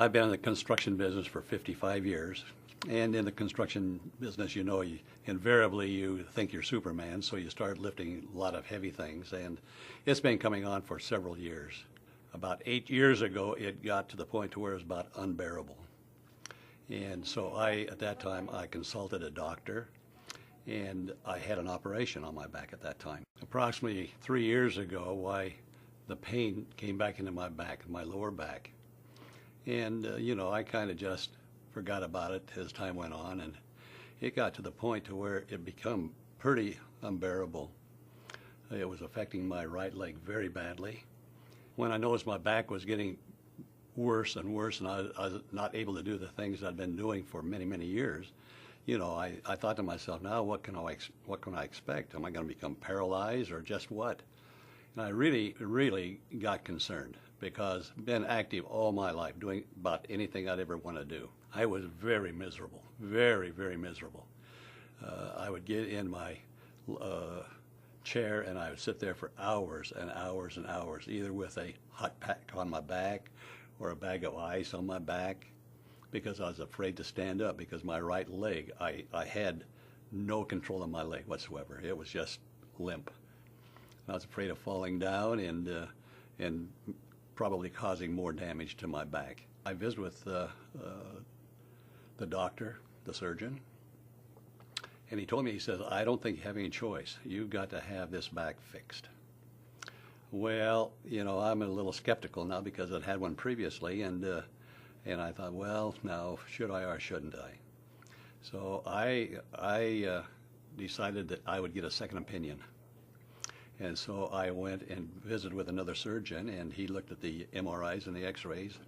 I've been in the construction business for 55 years. And in the construction business, invariably you think you're Superman, so you start lifting a lot of heavy things. And it's been coming on for several years. About 8 years ago, it got to the point to where it was about unbearable. And so at that time, I consulted a doctor, and I had an operation on my back at that time. Approximately 3 years ago, the pain came back into my back, my lower back. And, I kind of just forgot about it as time went on, and it got to the point to where it became pretty unbearable. It was affecting my right leg very badly. When I noticed my back was getting worse and worse, and I was not able to do the things I'd been doing for many, many years, I thought to myself, now what can I expect? Am I going to become paralyzed or just what? And I really, really got concerned because I've been active all my life, doing about anything I'd ever want to do. I was very miserable, very, very miserable. I would get in my chair and I would sit there for hours and hours and hours, either with a hot pack on my back or a bag of ice on my back, because I was afraid to stand up because my right leg, I had no control of my leg whatsoever. It was just limp. I was afraid of falling down and probably causing more damage to my back. I visited with the doctor, the surgeon, and he told me, he says, I don't think you have any choice. You've got to have this back fixed. Well, I'm a little skeptical now because I'd had one previously, and I thought, well, now, should I or shouldn't I? So I decided that I would get a second opinion. And so I went and visited with another surgeon, and he looked at the MRIs and the x-rays.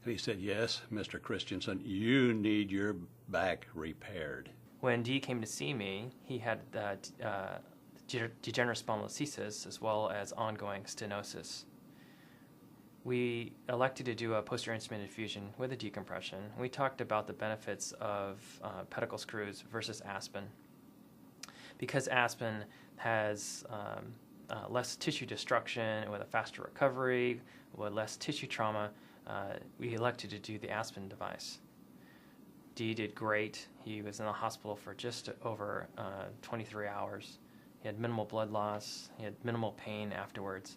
And he said, yes, Mr. Christensen, you need your back repaired. When Dee came to see me, he had degenerative spondylolisthesis as well as ongoing stenosis. We elected to do a posterior instrumented fusion with a decompression. We talked about the benefits of pedicle screws versus ASPEN. Because ASPEN has less tissue destruction with a faster recovery, with less tissue trauma, we elected to do the ASPEN device. Dee did great. He was in the hospital for just over 23 hours. He had minimal blood loss. He had minimal pain afterwards.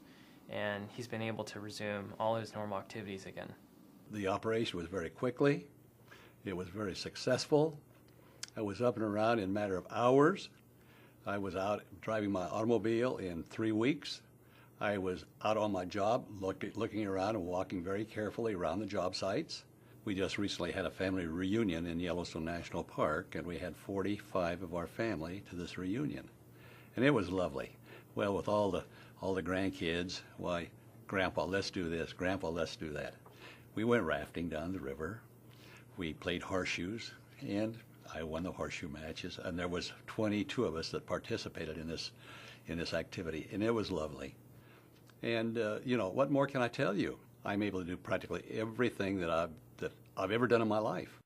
And he's been able to resume all his normal activities again. The operation was very quickly. It was very successful. I was up and around in a matter of hours. I was out driving my automobile in 3 weeks. I was out on my job, looking around and walking very carefully around the job sites. We just recently had a family reunion in Yellowstone National Park, and we had 45 of our family to this reunion. And it was lovely. Well, with all the grandkids, why, Grandpa, let's do this, Grandpa, let's do that. We went rafting down the river. We played horseshoes, and I won the horseshoe matches, and there was 22 of us that participated in this activity, and it was lovely. And what more can I tell you? I'm able to do practically everything that I've ever done in my life.